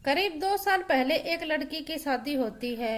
करीब 2 साल पहले एक लड़की की शादी होती है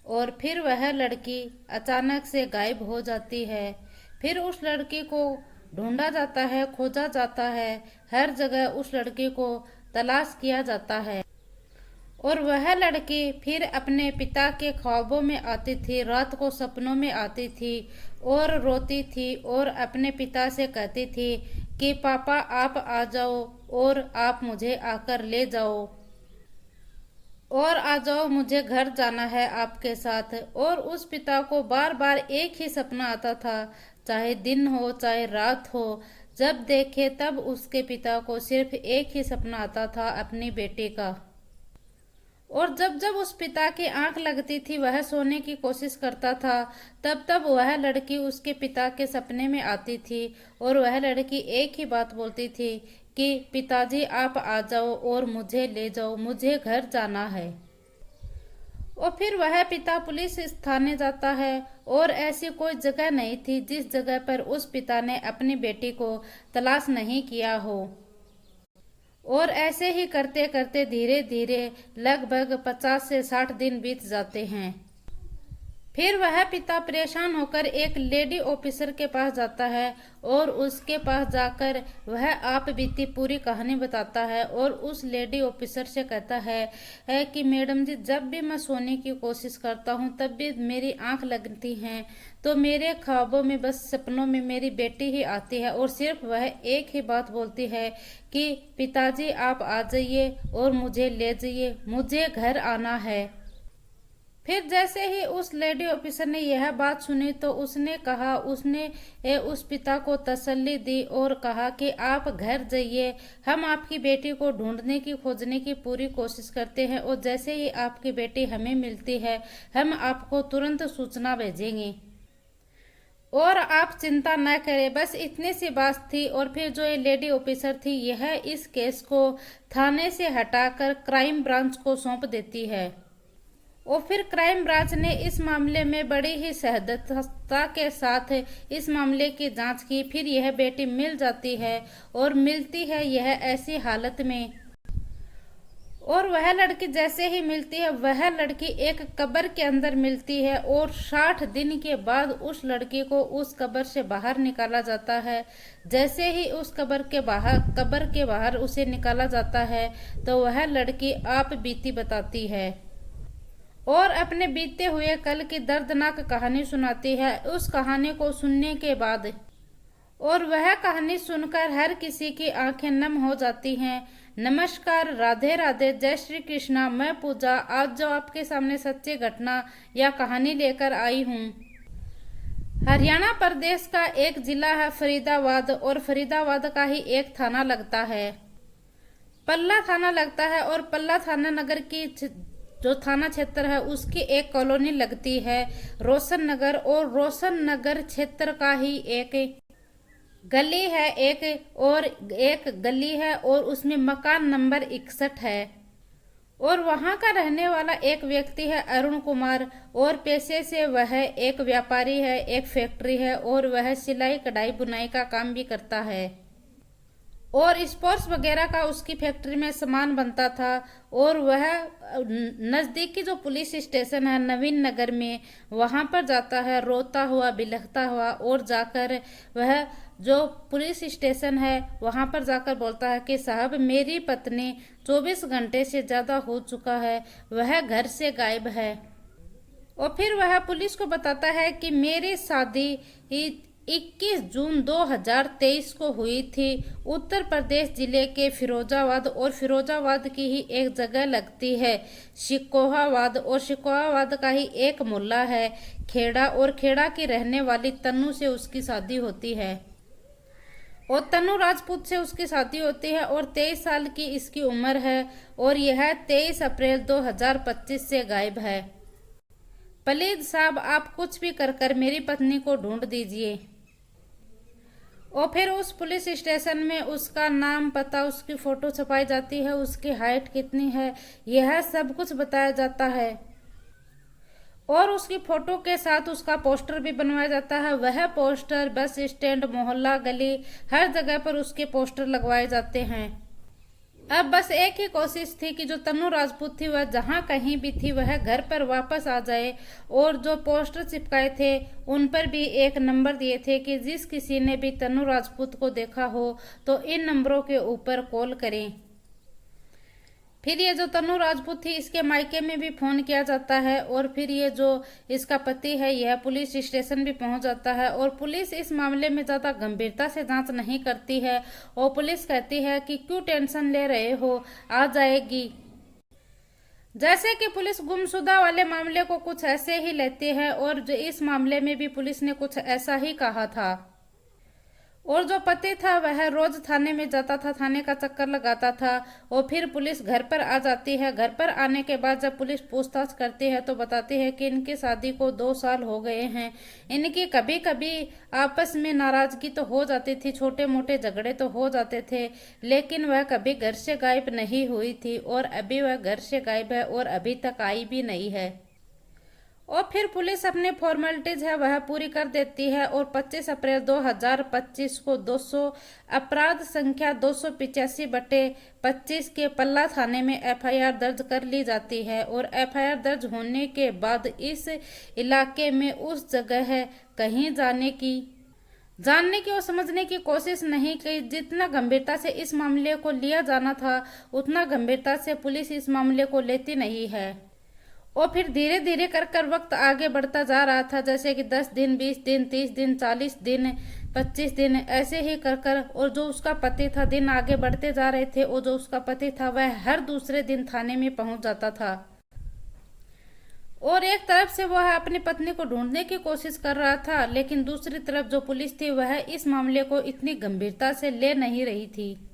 और फिर वह लड़की अचानक से गायब हो जाती है। फिर उस लड़की को ढूंढा जाता है, खोजा जाता है। हर जगह उस लड़की को तलाश किया जाता है और वह लड़की फिर अपने पिता के ख्वाबों में आती थी, रात को सपनों में आती थी और रोती थी और अपने पिता से कहती थी कि पापा आप आ जाओ और आप मुझे आकर ले जाओ और आ जाओ, मुझे घर जाना है आपके साथ। और उस पिता को बार बार एक ही सपना आता था, चाहे दिन हो चाहे रात हो। जब देखे तब उसके पिता को सिर्फ एक ही सपना आता था, अपनी बेटी का। और जब जब उस पिता की आंख लगती थी, वह सोने की कोशिश करता था, तब तब वह लड़की उसके पिता के सपने में आती थी और वह लड़की एक ही बात बोलती थी कि पिताजी आप आ जाओ और मुझे ले जाओ, मुझे घर जाना है। और फिर वह पिता पुलिस थाने जाता है और ऐसी कोई जगह नहीं थी जिस जगह पर उस पिता ने अपनी बेटी को तलाश नहीं किया हो। और ऐसे ही करते करते धीरे धीरे लगभग 50 से 60 दिन बीत जाते हैं। फिर वह पिता परेशान होकर एक लेडी ऑफिसर के पास जाता है और उसके पास जाकर वह आप बीती पूरी कहानी बताता है और उस लेडी ऑफिसर से कहता है कि मैडम जी, जब भी मैं सोने की कोशिश करता हूँ तब भी मेरी आंख लगती हैं, तो मेरे ख्वाबों में बस सपनों में मेरी बेटी ही आती है और सिर्फ वह एक ही बात बोलती है कि पिताजी आप आ जाइए और मुझे ले जाइए, मुझे घर आना है। फिर जैसे ही उस लेडी ऑफिसर ने यह बात सुनी तो उसने उस पिता को तसल्ली दी और कहा कि आप घर जाइए, हम आपकी बेटी को ढूंढने की खोजने की पूरी कोशिश करते हैं और जैसे ही आपकी बेटी हमें मिलती है हम आपको तुरंत सूचना भेजेंगे और आप चिंता न करें। बस इतनी सी बात थी। और फिर जो ये लेडी ऑफिसर थी यह इस केस को थाने से हटाकर क्राइम ब्रांच को सौंप देती है और फिर क्राइम ब्रांच ने इस मामले में बड़ी ही सह्जता के साथ इस मामले की जांच की। फिर यह बेटी मिल जाती है और मिलती है यह ऐसी हालत में, और वह लड़की जैसे ही मिलती है वह लड़की एक कब्र के अंदर मिलती है और 60 दिन के बाद उस लड़की को उस कब्र से बाहर निकाला जाता है। जैसे ही उस कब्र के बाहर उसे निकाला जाता है तो वह लड़की आप बीती बताती है और अपने बीते हुए कल की दर्दनाक कहानी सुनाती है। उस कहानी को सुनने के बाद और वह कहानी सुनकर हर किसी की आंखें नम हो जाती हैं। नमस्कार, राधे राधे, जय श्री कृष्णा। मैं पूजा आज जो आपके सामने सच्ची घटना या कहानी लेकर आई हूँ। हरियाणा प्रदेश का एक जिला है फरीदाबाद और फरीदाबाद का ही एक थाना लगता है, पल्ला थाना लगता है। और पल्ला थाना नगर की जो थाना क्षेत्र है उसकी एक कॉलोनी लगती है रोशन नगर, और रोशन नगर क्षेत्र का ही एक गली है एक गली है और उसमें मकान नंबर 61 है। और वहां का रहने वाला एक व्यक्ति है अरुण कुमार और पेशे से वह एक व्यापारी है, एक फैक्ट्री है और वह सिलाई कढ़ाई बुनाई का काम भी करता है और स्पोर्ट्स वगैरह का उसकी फैक्ट्री में सामान बनता था। और वह नज़दीकी जो पुलिस स्टेशन है नवीन नगर में वहां पर जाता है रोता हुआ बिलखता हुआ, और जाकर वह जो पुलिस स्टेशन है वहां पर जाकर बोलता है कि साहब, मेरी पत्नी 24 घंटे से ज़्यादा हो चुका है, वह घर से गायब है। और फिर वह पुलिस को बताता है कि मेरी शादी 21 जून 2023 को हुई थी उत्तर प्रदेश जिले के फिरोजाबाद, और फिरोजाबाद की ही एक जगह लगती है शिकोहाबाद, और शिकोहाबाद का ही एक मोहल्ला है खेड़ा, और खेड़ा की रहने वाली तनु से उसकी शादी होती है और तनु राजपूत से उसकी शादी होती है और 23 साल की इसकी उम्र है और यह 23 अप्रैल 2025 से गायब है। प्लीज साहब, आप कुछ भी कर मेरी पत्नी को ढूंढ दीजिए। और फिर उस पुलिस स्टेशन में उसका नाम, पता, उसकी फोटो छपाई जाती है, उसकी हाइट कितनी है, यह सब कुछ बताया जाता है और उसकी फोटो के साथ उसका पोस्टर भी बनवाया जाता है। वह पोस्टर बस स्टैंड, मोहल्ला, गली, हर जगह पर उसके पोस्टर लगवाए जाते हैं। अब बस एक ही कोशिश थी कि जो तन्नू राजपूत थी वह जहां कहीं भी थी वह घर पर वापस आ जाए। और जो पोस्टर चिपकाए थे उन पर भी एक नंबर दिए थे कि जिस किसी ने भी तन्नू राजपूत को देखा हो तो इन नंबरों के ऊपर कॉल करें। फिर ये जो तन्नू राजपूत थी इसके मायके में भी फोन किया जाता है और फिर ये जो इसका पति है यह पुलिस स्टेशन भी पहुंच जाता है। और पुलिस इस मामले में ज्यादा गंभीरता से जांच नहीं करती है और पुलिस कहती है कि क्यों टेंशन ले रहे हो, आ जाएगी। जैसे कि पुलिस गुमशुदा वाले मामले को कुछ ऐसे ही लेती है और जो इस मामले में भी पुलिस ने कुछ ऐसा ही कहा था। और जो पति था वह रोज थाने में जाता था, थाने का चक्कर लगाता था और फिर पुलिस घर पर आ जाती है। घर पर आने के बाद जब पुलिस पूछताछ करती है तो बताती है कि इनकी शादी को 2 साल हो गए हैं। इनकी कभी कभी आपस में नाराजगी तो हो जाती थी, छोटे मोटे झगड़े तो हो जाते थे, लेकिन वह कभी घर से गायब नहीं हुई थी और अभी वह घर से गायब है और अभी तक आई भी नहीं है। और फिर पुलिस अपने फॉर्मेलिटीज है वह पूरी कर देती है और 25 अप्रैल 2025 को 200 अपराध संख्या 285/25 के पल्ला थाने में एफआईआर दर्ज कर ली जाती है। और एफआईआर दर्ज होने के बाद इस इलाके में उस जगह है कहीं जानने की और समझने की कोशिश नहीं की। जितना गंभीरता से इस मामले को लिया जाना था उतना गंभीरता से पुलिस इस मामले को लेती नहीं है। और फिर धीरे धीरे कर वक्त आगे बढ़ता जा रहा था, जैसे कि 10 दिन, 20 दिन, 30 दिन, 40 दिन, 25 दिन, ऐसे ही कर और जो उसका पति था दिन आगे बढ़ते जा रहे थे और जो उसका पति था वह हर दूसरे दिन थाने में पहुंच जाता था। और एक तरफ से वह अपनी पत्नी को ढूंढने की कोशिश कर रहा था, लेकिन दूसरी तरफ जो पुलिस थी वह इस मामले को इतनी गंभीरता से ले नहीं रही थी।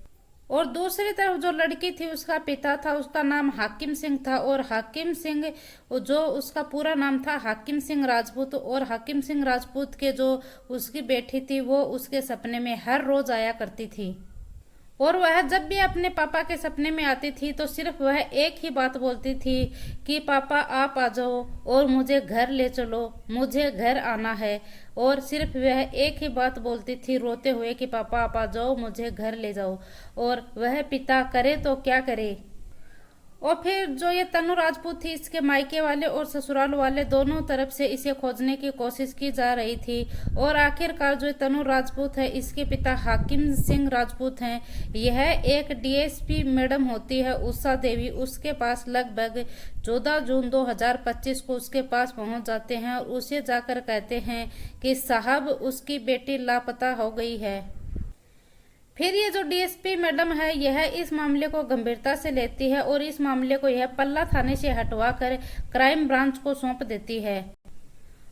और दूसरी तरफ जो लड़की थी उसका पिता था, उसका नाम हाकिम सिंह था और हाकिम सिंह जो उसका पूरा नाम था हाकिम सिंह राजपूत। और हाकिम सिंह राजपूत के जो उसकी बेटी थी वो उसके सपने में हर रोज आया करती थी। और वह जब भी अपने पापा के सपने में आती थी तो सिर्फ वह एक ही बात बोलती थी कि पापा आप आ जाओ और मुझे घर ले चलो, मुझे घर आना है। और सिर्फ वह एक ही बात बोलती थी रोते हुए कि पापा आप आ जाओ, मुझे घर ले जाओ। और वह पिता करे तो क्या करे। और फिर जो ये तन्नू राजपूत थी इसके मायके वाले और ससुराल वाले दोनों तरफ से इसे खोजने की कोशिश की जा रही थी। और आखिरकार जो तन्नू राजपूत है इसके पिता हाकिम सिंह राजपूत हैं, यह एक डीएसपी मैडम होती है उषा देवी, उसके पास लगभग 14 जून 2025 को उसके पास पहुंच जाते हैं और उसे जाकर कहते हैं कि साहब उसकी बेटी लापता हो गई है। फिर ये जो डीएसपी मैडम है यह इस मामले को गंभीरता से लेती है और इस मामले को यह पल्ला थाने से हटवाकर क्राइम ब्रांच को सौंप देती है।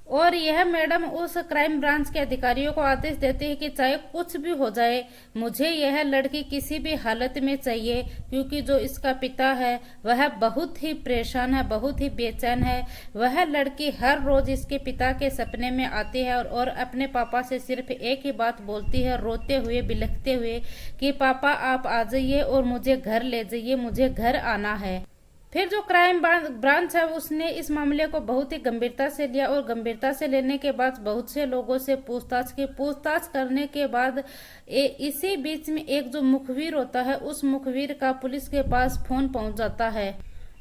और यह मैडम उस क्राइम ब्रांच के अधिकारियों को आदेश देती है कि चाहे कुछ भी हो जाए मुझे यह लड़की किसी भी हालत में चाहिए, क्योंकि जो इसका पिता है वह बहुत ही परेशान है, बहुत ही बेचैन है। वह लड़की हर रोज इसके पिता के सपने में आती है और अपने पापा से सिर्फ एक ही बात बोलती है रोते हुए बिलखते हुए कि पापा आप आ जाइए और मुझे घर ले जाइए, मुझे घर आना है। फिर जो क्राइम ब्रांच है उसने इस मामले को बहुत ही गंभीरता से लिया और गंभीरता से लेने के बाद बहुत से लोगों से पूछताछ की। पूछताछ करने के बाद इसी बीच में एक जो मुखबिर होता है उस मुखबिर का पुलिस के पास फोन पहुंच जाता है।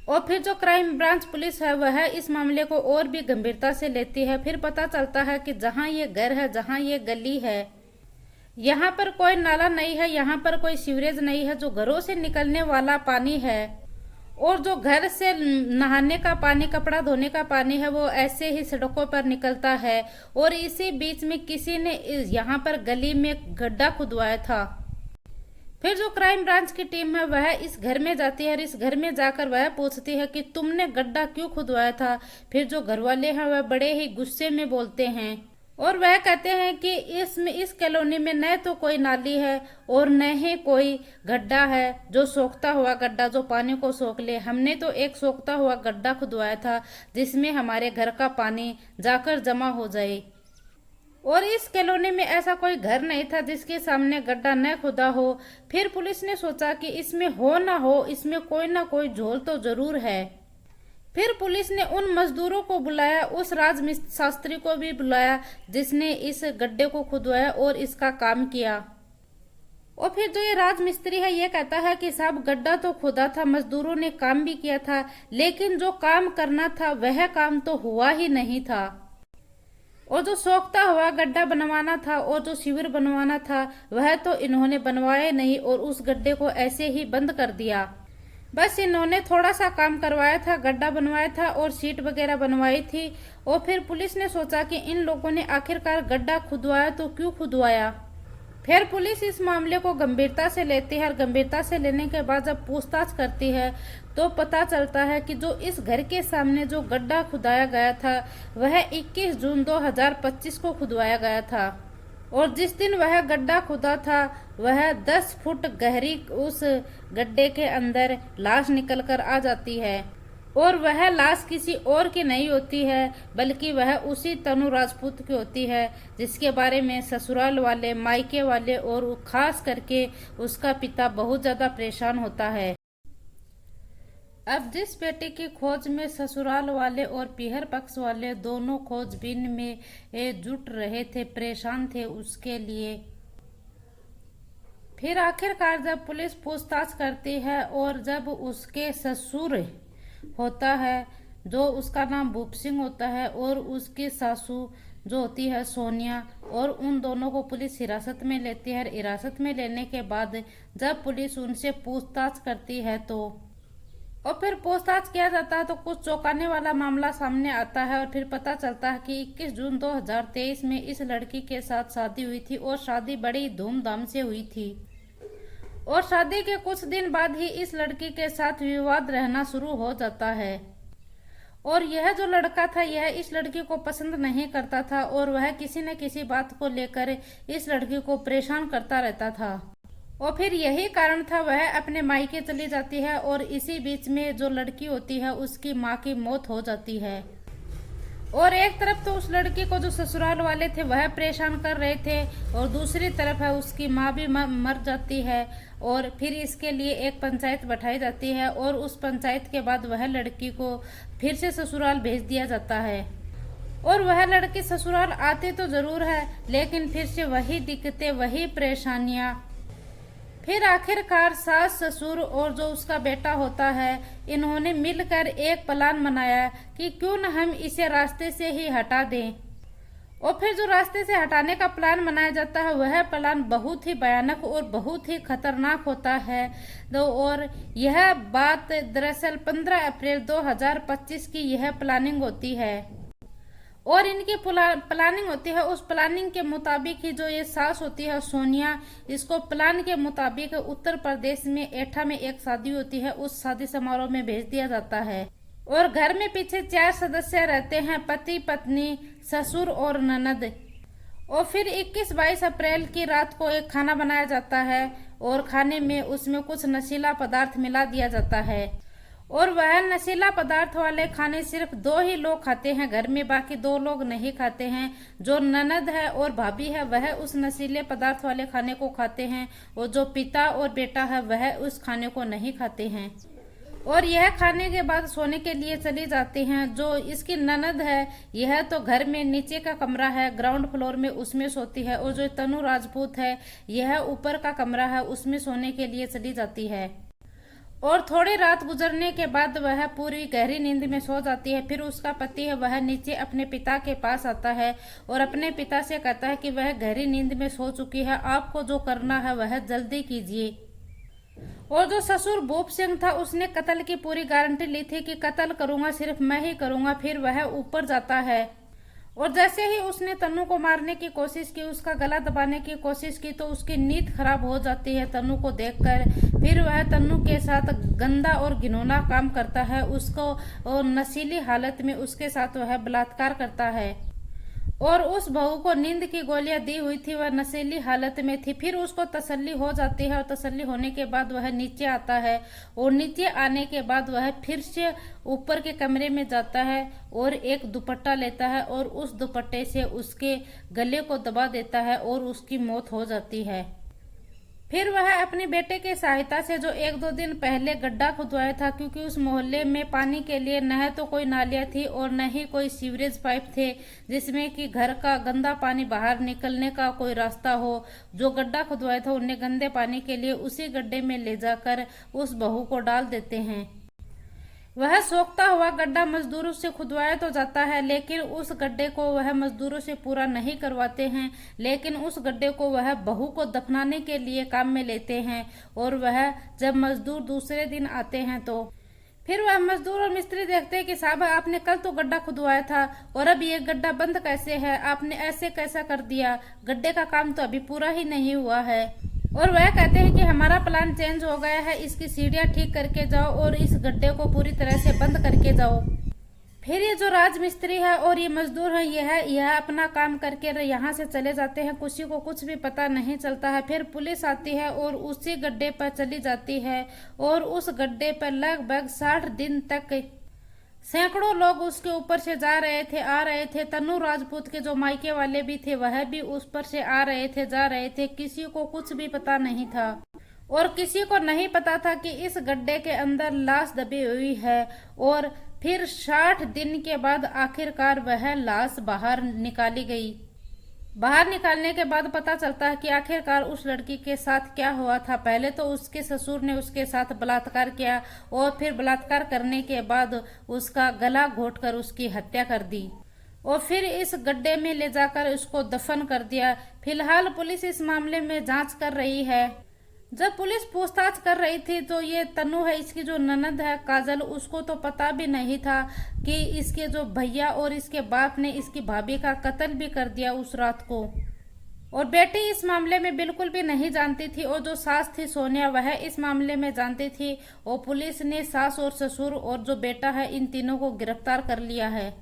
और फिर जो क्राइम ब्रांच पुलिस है वह इस मामले को और भी गंभीरता से लेती है। फिर पता चलता है कि जहां ये घर है, जहां ये गली है, यहाँ पर कोई नाला नहीं है, यहाँ पर कोई सीवरेज नहीं है। जो घरों से निकलने वाला पानी है और जो घर से नहाने का पानी, कपड़ा धोने का पानी है वो ऐसे ही सड़कों पर निकलता है। और इसी बीच में किसी ने यहाँ पर गली में गड्ढा खुदवाया था। फिर जो क्राइम ब्रांच की टीम है वह इस घर में जाती है और इस घर में जाकर वह पूछती है कि तुमने गड्ढा क्यों खुदवाया था। फिर जो घर वाले हैं वह बड़े ही गुस्से में बोलते हैं और वह कहते हैं कि इस कॉलोनी में न तो कोई नाली है और न ही कोई गड्ढा है जो सोखता हुआ गड्ढा जो पानी को सोख ले। हमने तो एक सोखता हुआ गड्ढा खुदवाया था जिसमें हमारे घर का पानी जाकर जमा हो जाए। और इस कॉलोनी में ऐसा कोई घर नहीं था जिसके सामने गड्ढा न खुदा हो। फिर पुलिस ने सोचा कि इसमें हो ना हो, इसमें कोई ना कोई झोल तो जरूर है। फिर पुलिस ने उन मजदूरों को बुलाया, उस राजशास्त्री को भी बुलाया जिसने इस गड्ढे को खुदवाया और इसका काम किया। और फिर जो ये राजमिस्त्री है ये कहता है कि साहब गड्ढा तो खोदा था, मजदूरों ने काम भी किया था, लेकिन जो काम करना था वह काम तो हुआ ही नहीं था। और जो सोखता हुआ गड्ढा बनवाना था और जो शिविर बनवाना था वह तो इन्होंने बनवाया नहीं और उस गड्ढे को ऐसे ही बंद कर दिया। बस इन्होंने थोड़ा सा काम करवाया था, गड्ढा बनवाया था और सीट वगैरह बनवाई थी। और फिर पुलिस ने सोचा कि इन लोगों ने आखिरकार गड्ढा खुदवाया तो क्यों खुदवाया। फिर पुलिस इस मामले को गंभीरता से लेती है और गंभीरता से लेने के बाद जब पूछताछ करती है तो पता चलता है कि जो इस घर के सामने जो गड्ढा खुदाया गया था वह 21 जून 2025 को खुदवाया गया था। और जिस दिन वह गड्ढा खुदा था वह 10 फुट गहरी उस गड्ढे के अंदर लाश निकलकर आ जाती है। और वह लाश किसी और की नहीं होती है बल्कि वह उसी तनु राजपूत की होती है, जिसके बारे में ससुराल वाले, मायके वाले और खास करके उसका पिता बहुत ज्यादा परेशान होता है। अब जिस बेटे की खोज में ससुराल वाले और पीहर पक्ष वाले दोनों खोजबीन में जुट रहे थे, परेशान थे उसके लिए, फिर आखिरकार जब पुलिस पूछताछ करती है और जब उसके ससुर होता है जो उसका नाम भूप सिंह होता है और उसकी सासू जो होती है सोनिया, और उन दोनों को पुलिस हिरासत में लेती है। हिरासत में लेने के बाद जब पुलिस उनसे पूछताछ करती है तो और फिर पूछताछ किया जाता है तो कुछ चौंकाने वाला मामला सामने आता है। और फिर पता चलता है कि 21 जून 2023 में इस लड़की के साथ शादी हुई थी और शादी बड़ी धूमधाम से हुई थी। और शादी के कुछ दिन बाद ही इस लड़की के साथ विवाद रहना शुरू हो जाता है। और यह जो लड़का था यह इस लड़की को पसंद नहीं करता था और वह किसी न किसी बात को लेकर इस लड़की को परेशान करता रहता था। और फिर यही कारण था वह अपने मायके चली जाती है और इसी बीच में जो लड़की होती है उसकी माँ की मौत हो जाती है। और एक तरफ तो उस लड़की को जो ससुराल वाले थे वह परेशान कर रहे थे और दूसरी तरफ है उसकी माँ भी मर जाती है। और फिर इसके लिए एक पंचायत बैठाई जाती है और उस पंचायत के बाद वह लड़की को फिर से ससुराल भेज दिया जाता है। और वह लड़की ससुराल आती तो जरूर है लेकिन फिर से वही दिक्कतें, वही परेशानियां। फिर आखिरकार सास, ससुर और जो उसका बेटा होता है इन्होंने मिलकर एक प्लान बनाया कि क्यों न हम इसे रास्ते से ही हटा दें। और फिर जो रास्ते से हटाने का प्लान बनाया जाता है वह प्लान बहुत ही भयानक और बहुत ही खतरनाक होता है। और यह बात दरअसल 15 अप्रैल 2025 की यह प्लानिंग होती है। और इनकी प्लानिंग होती है, उस प्लानिंग के मुताबिक ही जो ये सास होती है सोनिया, इसको प्लान के मुताबिक उत्तर प्रदेश में एटा में एक शादी होती है, उस शादी समारोह में भेज दिया जाता है। और घर में पीछे 4 सदस्य रहते हैं, पति, पत्नी, ससुर और ननद। और फिर 21-22 अप्रैल की रात को एक खाना बनाया जाता है और खाने में उसमें कुछ नशीला पदार्थ मिला दिया जाता है। और वह नशीला पदार्थ वाले खाने सिर्फ 2 ही लोग खाते हैं घर में, बाकी 2 लोग नहीं खाते हैं। जो ननद है और भाभी है वह उस नशीले पदार्थ वाले खाने को खाते हैं और जो पिता और बेटा है वह उस खाने को नहीं खाते हैं। और यह खाने के बाद सोने के लिए चली जाती हैं। जो इसकी ननद है यह तो घर में नीचे का कमरा है ग्राउंड फ्लोर में, उसमें सोती है। और जो तनु राजपूत है यह ऊपर का कमरा है उसमें सोने के लिए चली जाती है। और थोड़ी रात गुजरने के बाद वह पूरी गहरी नींद में सो जाती है। फिर उसका पति है वह नीचे अपने पिता के पास आता है और अपने पिता से कहता है कि वह गहरी नींद में सो चुकी है, आपको जो करना है वह जल्दी कीजिए। और जो ससुर भूप सिंह था उसने कत्ल की पूरी गारंटी ली थी कि कत्ल करूंगा, सिर्फ मैं ही करूंगा। फिर वह ऊपर जाता है और जैसे ही उसने तन्नू को मारने की कोशिश की, उसका गला दबाने की कोशिश की, तो उसकी नींद खराब हो जाती है तन्नू को देखकर। फिर वह तन्नू के साथ गंदा और घिनौना काम करता है, उसको और नशीली हालत में उसके साथ वह बलात्कार करता है। और उस बहू को नींद की गोलियां दी हुई थी, वह नशीली हालत में थी। फिर उसको तसल्ली हो जाती है और तसल्ली होने के बाद वह नीचे आता है और नीचे आने के बाद वह फिर से ऊपर के कमरे में जाता है और एक दुपट्टा लेता है और उस दुपट्टे से उसके गले को दबा देता है और उसकी मौत हो जाती है। फिर वह अपने बेटे की सहायता से जो 1-2 दिन पहले गड्ढा खुदवाया था, क्योंकि उस मोहल्ले में पानी के लिए न तो कोई नालियां थी और न ही कोई सीवरेज पाइप थे जिसमें कि घर का गंदा पानी बाहर निकलने का कोई रास्ता हो। जो गड्ढा खुदवाया था उन्हें गंदे पानी के लिए उसी गड्ढे में ले जाकर उस बहू को डाल देते हैं। वह सोखता हुआ गड्ढा मजदूरों से खुदवाया तो जाता है, लेकिन उस गड्ढे को वह मजदूरों से पूरा नहीं करवाते हैं, लेकिन उस गड्ढे को वह बहू को दफनाने के लिए काम में लेते हैं। और वह जब मजदूर दूसरे दिन आते हैं तो फिर वह मजदूर और मिस्त्री देखते हैं कि साहब आपने कल तो गड्ढा खुदवाया था और अब ये गड्ढा बंद कैसे है, आपने ऐसे कैसा कर दिया, गड्ढे का काम तो अभी पूरा ही नहीं हुआ है। और वह कहते हैं कि हमारा प्लान चेंज हो गया है, इसकी सीढ़ियां ठीक करके जाओ और इस गड्ढे को पूरी तरह से बंद करके जाओ। फिर ये जो राजमिस्त्री है और ये मजदूर है यह अपना काम करके यहाँ से चले जाते हैं, किसी को कुछ भी पता नहीं चलता है। फिर पुलिस आती है और उसी गड्ढे पर चली जाती है और उस गड्ढे पर लगभग 60 दिन तक सैकड़ों लोग उसके ऊपर से जा रहे थे, आ रहे थे। तनु राजपूत के जो मायके वाले भी थे वह भी उस पर से आ रहे थे, जा रहे थे। किसी को कुछ भी पता नहीं था और किसी को नहीं पता था कि इस गड्ढे के अंदर लाश दबी हुई है। और फिर 60 दिन के बाद आखिरकार वह लाश बाहर निकाली गई। बाहर निकालने के बाद पता चलता है कि आखिरकार उस लड़की के साथ क्या हुआ था। पहले तो उसके ससुर ने उसके साथ बलात्कार किया और फिर बलात्कार करने के बाद उसका गला घोंटकर उसकी हत्या कर दी और फिर इस गड्ढे में ले जाकर उसको दफन कर दिया। फिलहाल पुलिस इस मामले में जांच कर रही है। जब पुलिस पूछताछ कर रही थी तो ये तनु है, इसकी जो ननद है काजल, उसको तो पता भी नहीं था कि इसके जो भैया और इसके बाप ने इसकी भाभी का कत्ल भी कर दिया उस रात को। और बेटी इस मामले में बिल्कुल भी नहीं जानती थी और जो सास थी सोनिया वह इस मामले में जानती थी। और पुलिस ने सास और ससुर और जो बेटा है इन तीनों को गिरफ्तार कर लिया है।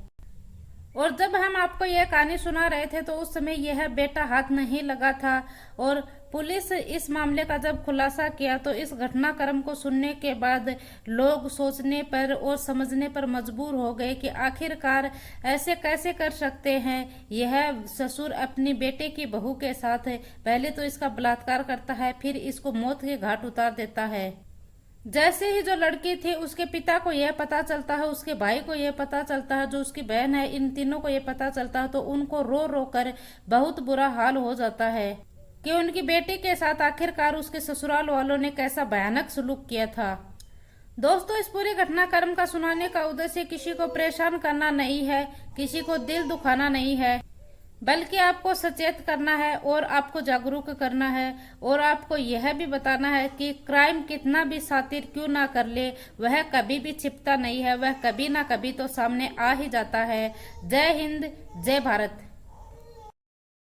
और जब हम आपको यह कहानी सुना रहे थे तो उस समय यह बेटा हाथ नहीं लगा था। और पुलिस इस मामले का जब खुलासा किया तो इस घटनाक्रम को सुनने के बाद लोग सोचने पर और समझने पर मजबूर हो गए कि आखिरकार ऐसे कैसे कर सकते हैं। यह ससुर अपनी बेटे की बहू के साथ पहले तो इसका बलात्कार करता है, फिर इसको मौत के घाट उतार देता है। जैसे ही जो लड़की थी उसके पिता को यह पता चलता है, उसके भाई को यह पता चलता है, जो उसकी बहन है, इन तीनों को यह पता चलता है तो उनको रो रो कर बहुत बुरा हाल हो जाता है कि उनकी बेटी के साथ आखिरकार उसके ससुराल वालों ने कैसा भयानक सलूक किया था। दोस्तों, इस पूरे घटनाक्रम का सुनाने का उद्देश्य किसी को परेशान करना नहीं है, किसी को दिल दुखाना नहीं है, बल्कि आपको सचेत करना है और आपको जागरूक करना है। और आपको यह भी बताना है कि क्राइम कितना भी शातिर क्यों ना कर ले, वह कभी भी छिपता नहीं है, वह कभी ना कभी तो सामने आ ही जाता है। जय हिंद, जय भारत।